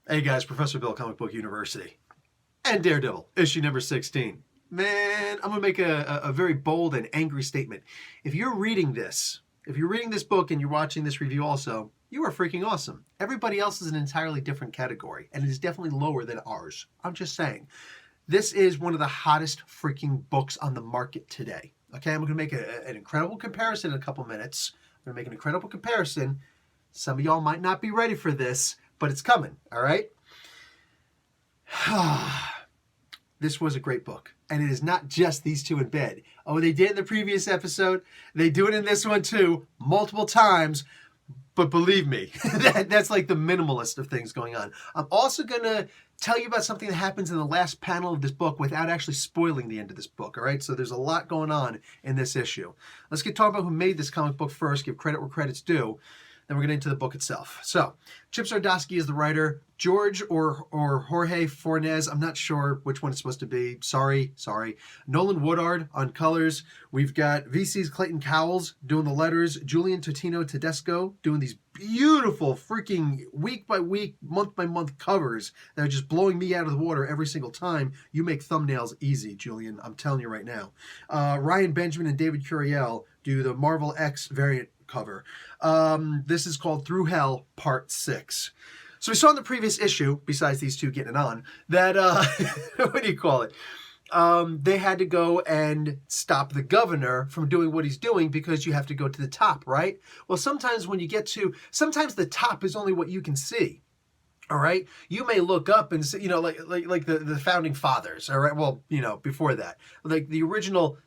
Hey guys, Professor Bill, Comic Book University. And Daredevil, issue number 16. Man, I'm going to make a very bold and angry statement. If you're reading this book and you're watching this review also, you are freaking awesome. Everybody else is an entirely different category, and it is definitely lower than ours. I'm just saying. This is one of the hottest freaking books on the market today. Okay, I'm going to make an incredible comparison in a couple minutes. I'm going to make an incredible comparison. Some of y'all might not be ready for this, but it's coming, all right? This was a great book. And it is not just these two in bed. Oh, they did in the previous episode. They do it in this one too, multiple times. But believe me, that's like the minimalist of things going on. I'm also going to tell you about something that happens in the last panel of this book without actually spoiling the end of this book, all right? So there's a lot going on in this issue. Let's get talking about who made this comic book first, give credit where credit's due. Then we're getting into the book itself. So, Chip Zdarsky is the writer. George or Jorge Fornes, I'm not sure which one it's supposed to be. Sorry. Nolan Woodard on colors. We've got VC's Clayton Cowles doing the letters. Julian Totino Tedesco doing these beautiful freaking week by week, month by month covers that are just blowing me out of the water every single time. You make thumbnails easy, Julian. I'm telling you right now. Ryan Benjamin and David Curiel do the Marvel X variant cover. This is called Through Hell Part 6. So we saw in the previous issue, besides these two getting it on, that, what do you call it? They had to go and stop the governor from doing what he's doing because you have to go to the top, right? Well, sometimes sometimes the top is only what you can see. All right, you may look up and see, like the founding fathers. All right, well, before that, like the original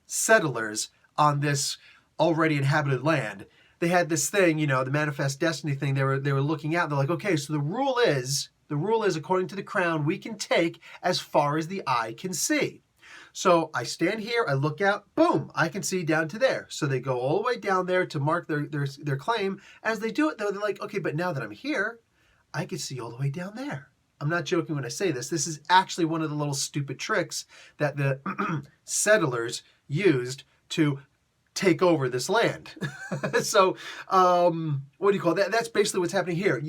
settlers on this already inhabited land, they had this thing, the manifest destiny thing. They were looking out. They're like, okay, so the rule is, according to the crown, we can take as far as the eye can see. So I stand here, I look out, boom, I can see down to there. So they go all the way down there to mark their claim. As they do it, though, they're like, okay, but now that I'm here, I can see all the way down there. I'm not joking when I say this. This is actually one of the little stupid tricks that the settlers used to take over this land. So, what do you call that? That's basically what's happening here.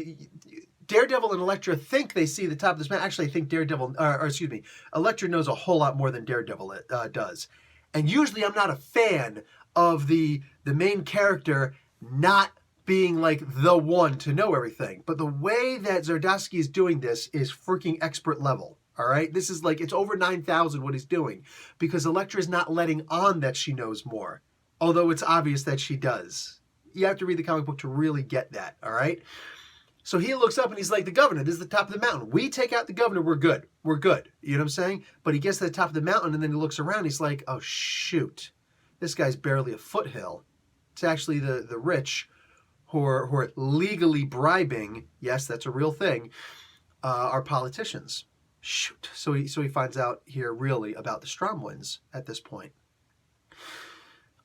Daredevil and Elektra think they see the top of this mountain. Actually, I think Elektra knows a whole lot more than Daredevil does. And usually I'm not a fan of the main character not being like the one to know everything. But the way that Zdarsky is doing this is freaking expert level. All right? This is like, it's over 9,000 what he's doing. Because Elektra is not letting on that she knows more. Although it's obvious that she does. You have to read the comic book to really get that, all right? So he looks up and he's like, the governor, this is the top of the mountain. We take out the governor, we're good. We're good. You know what I'm saying? But he gets to the top of the mountain and then he looks around. He's like, oh, shoot. This guy's barely a foothill. It's actually the rich who are legally bribing, yes, that's a real thing, our politicians. Shoot. So he finds out here really about the Stromwinds at this point.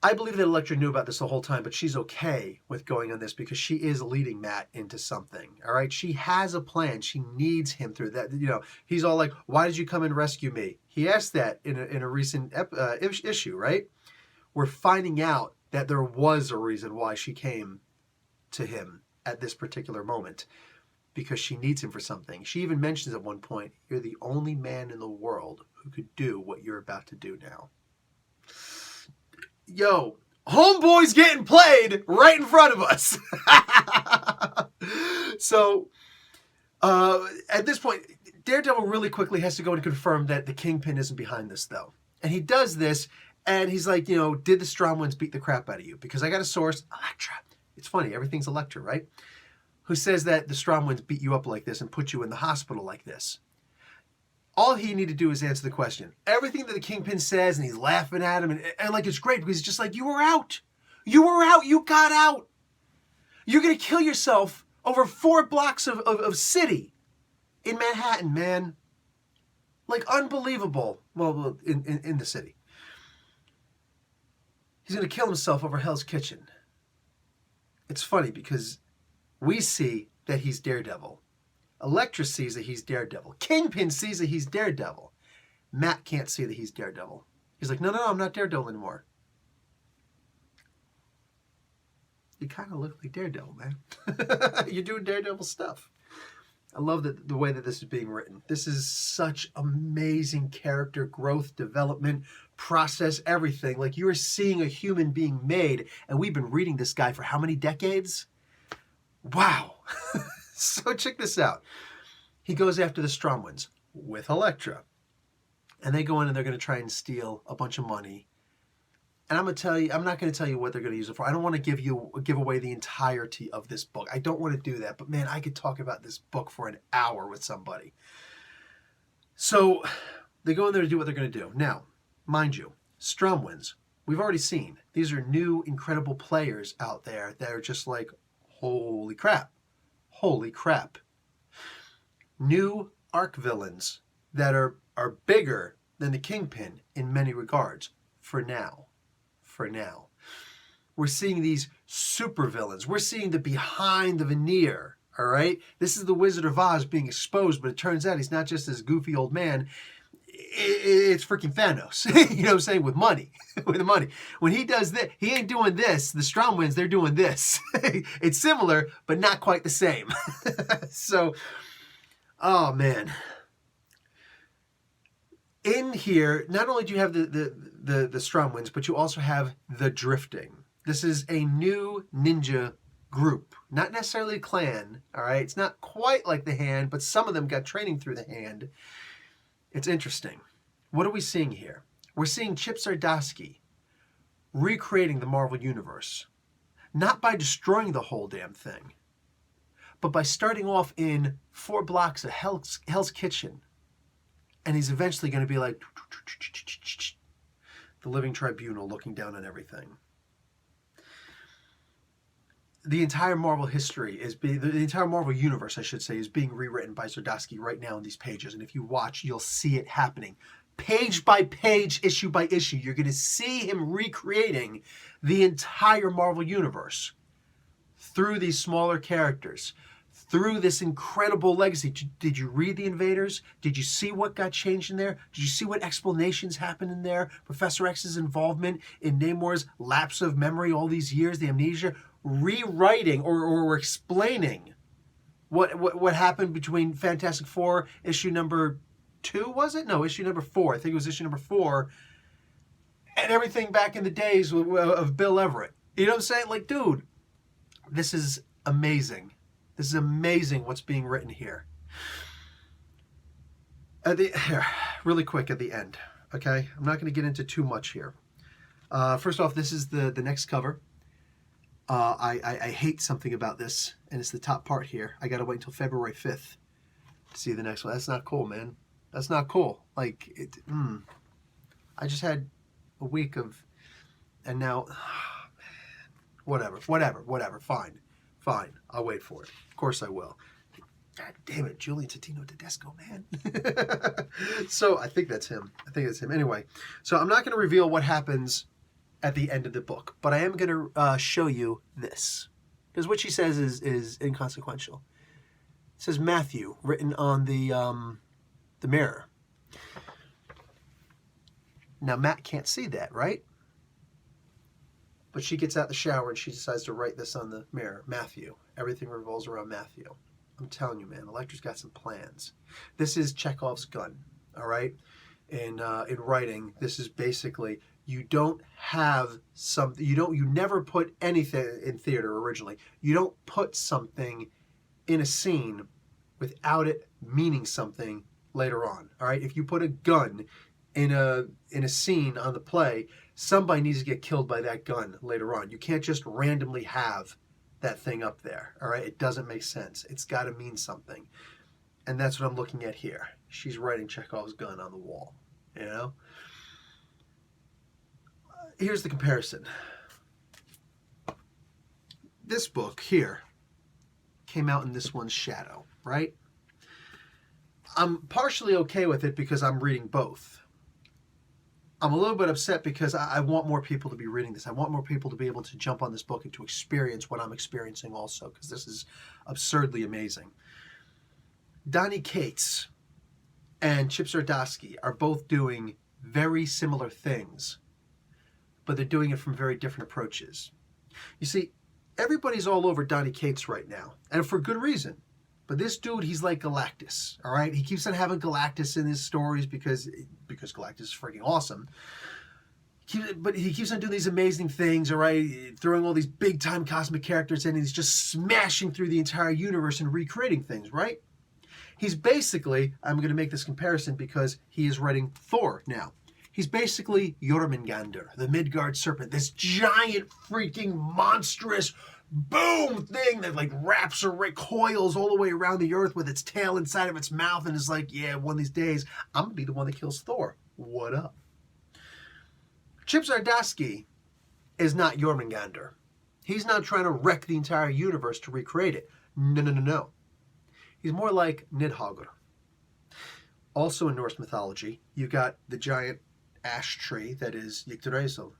I believe that Elektra knew about this the whole time, but she's okay with going on this because she is leading Matt into something, all right? She has a plan. She needs him through that. He's all like, why did you come and rescue me? He asked that in a recent issue, right? We're finding out that there was a reason why she came to him at this particular moment, because she needs him for something. She even mentions at one point, you're the only man in the world who could do what you're about to do now. Yo, homeboy's getting played right in front of us. So, at this point, Daredevil really quickly has to go and confirm that the Kingpin isn't behind this, though. And he does this, and he's like, did the Stromwinds beat the crap out of you? Because I got a source, Elektra. It's funny, everything's Elektra, right? Who says that the Stromwinds beat you up like this and put you in the hospital like this. All he needed to do is answer the question. Everything that the Kingpin says, and he's laughing at him, and like it's great because he's just like, you were out. You were out. You got out. You're going to kill yourself over 4 blocks of city in Manhattan, man. Like, unbelievable. Well, in the city. He's going to kill himself over Hell's Kitchen. It's funny because we see that he's Daredevil. Elektra sees that he's Daredevil. Kingpin sees that he's Daredevil. Matt can't see that he's Daredevil. He's like, no, I'm not Daredevil anymore. You kind of look like Daredevil, man. You're doing Daredevil stuff. I love the way that this is being written. This is such amazing character growth, development, process, everything. Like, you are seeing a human being made, and we've been reading this guy for how many decades? Wow. So check this out. He goes after the Stromwyns with Elektra. And they go in and they're going to try and steal a bunch of money. And I'm not going to tell you what they're going to use it for. I don't want to give away the entirety of this book. I don't want to do that. But man, I could talk about this book for an hour with somebody. So they go in there to do what they're going to do. Now, mind you, Stromwyns, we've already seen. These are new, incredible players out there that are just like, holy crap. Holy crap. New arc villains that are bigger than the Kingpin in many regards, for now. For now. We're seeing these super villains. We're seeing the behind the veneer, all right? This is the Wizard of Oz being exposed, but it turns out he's not just this goofy old man. It's freaking Thanos, you know what I'm saying, with money. With money. When he does this, he ain't doing this. The Stromwyns, they're doing this. It's similar, but not quite the same. So, oh man. In here, not only do you have the Stromwyns, but you also have the Drifting. This is a new ninja group, not necessarily a clan, all right? It's not quite like the Hand, but some of them got training through the Hand. It's interesting. What are we seeing here? We're seeing Chip Zdarsky recreating the Marvel Universe, not by destroying the whole damn thing, but by starting off in 4 blocks of Hell's Kitchen. And he's eventually going to be like the living tribunal looking down on everything. The entire Marvel history the entire Marvel universe, I should say, is being rewritten by Zdarsky right now in these pages. And if you watch, you'll see it happening. Page by page, issue by issue, you're going to see him recreating the entire Marvel universe through these smaller characters. Through this incredible legacy. Did you read The Invaders? Did you see what got changed in there? Did you see what explanations happened in there? Professor X's involvement in Namor's lapse of memory all these years, the amnesia, rewriting or explaining what happened between Fantastic Four issue number 2, was it? No, issue number 4. I think it was issue number 4. And everything back in the days of Bill Everett. You know what I'm saying? Like, dude, this is amazing. This is amazing what's being written here. Here, really quick at the end, okay? I'm not going to get into too much here. First off, this is the next cover. I hate something about this, and it's the top part here. I got to wait until February 5th to see the next one. That's not cool, man. That's not cool. Like, I just had a week of, and now, whatever, fine. I'll wait for it. Of course I will. God damn it, Julian Totino Tedesco, man. So I think that's him. Anyway, so I'm not going to reveal what happens at the end of the book, but I am going to show you this. Because what she says is inconsequential. It says Matthew, written on the mirror. Now, Matt can't see that, right? But she gets out the shower and she decides to write this on the mirror. Matthew. Everything revolves around Matthew. I'm telling you, man, Elektra's got some plans. This is Chekhov's gun, all right? In writing, this is basically, you don't have something, you never put anything in theater originally. You don't put something in a scene without it meaning something later on, all right? If you put a gun in a scene on the play, somebody needs to get killed by that gun later on. You can't just randomly have that thing up there, all right? It doesn't make sense. It's got to mean something. And that's what I'm looking at here. She's writing Chekhov's gun on the wall, you know? Here's the comparison. This book here came out in this one's shadow, right? I'm partially okay with it because I'm reading both. I'm a little bit upset because I want more people to be reading this. I want more people to be able to jump on this book and to experience what I'm experiencing also, because this is absurdly amazing. Donny Cates and Chip Zdarsky are both doing very similar things, but they're doing it from very different approaches. You see, everybody's all over Donny Cates right now, and for good reason. But this dude, he's like Galactus, all right? He keeps on having Galactus in his stories because Galactus is freaking awesome. But he keeps on doing these amazing things, all right? Throwing all these big-time cosmic characters in, and he's just smashing through the entire universe and recreating things, right? He's basically, I'm going to make this comparison because he is writing Thor now. He's basically Jormungandr, the Midgard serpent, this giant freaking monstrous boom thing that like wraps or coils all the way around the earth with its tail inside of its mouth and is like, yeah, one of these days, I'm going to be the one that kills Thor. What up? Chip Zdarsky is not Jormungandr. He's not trying to wreck the entire universe to recreate it. No. He's more like Nidhogr. Also in Norse mythology, you got the giant ash tree that is Yggdrasil.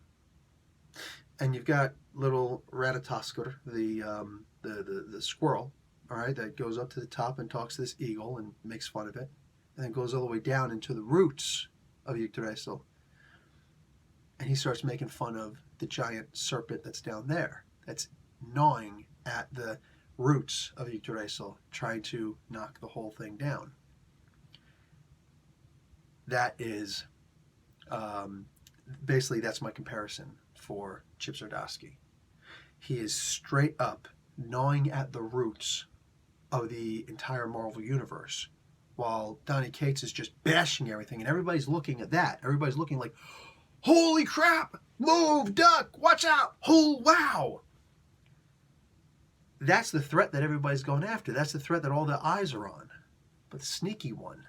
And you've got little Ratatoskr, the squirrel, all right, that goes up to the top and talks to this eagle and makes fun of it. And then goes all the way down into the roots of Yggdrasil. And he starts making fun of the giant serpent that's down there, that's gnawing at the roots of Yggdrasil, trying to knock the whole thing down. That is, basically, that's my comparison for Chip Zdarsky. He is straight up gnawing at the roots of the entire Marvel Universe, while Donny Cates is just bashing everything, and everybody's looking at that. Everybody's looking like, holy crap! Move, duck, watch out! Oh, wow! That's the threat that everybody's going after. That's the threat that all the eyes are on. But the sneaky one,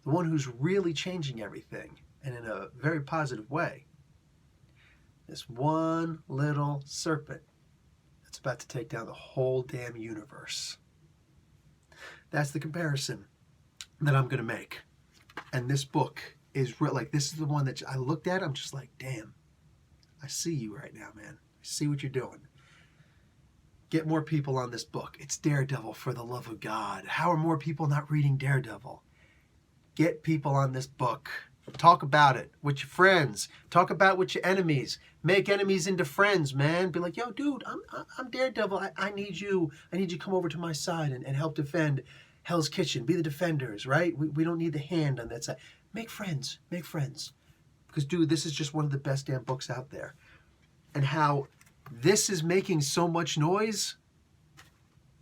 the one who's really changing everything, and in a very positive way, this one little serpent that's about to take down the whole damn universe. That's the comparison that I'm going to make. And this book is real. Like, this is the one that I looked at. I'm just like, damn, I see you right now, man. I see what you're doing. Get more people on this book. It's Daredevil, for the love of God. How are more people not reading Daredevil? Get people on this book. Talk about it with your friends. Talk about it with your enemies. Make enemies into friends, man. Be like, yo, dude, I'm Daredevil. I need you. I need you to come over to my side and help defend Hell's Kitchen. Be the defenders, right? We don't need the hand on that side. Make friends. Make friends. Because, dude, this is just one of the best damn books out there. And how this is making so much noise,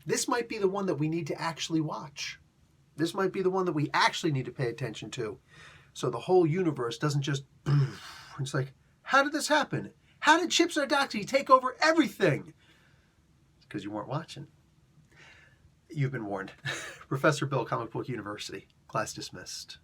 this might be the one that we need to actually watch. This might be the one that we actually need to pay attention to. So the whole universe doesn't just... It's like, how did this happen? How did Chip Zdarsky take over everything? It's because you weren't watching. You've been warned. Professor Bill, Comic Book University. Class dismissed.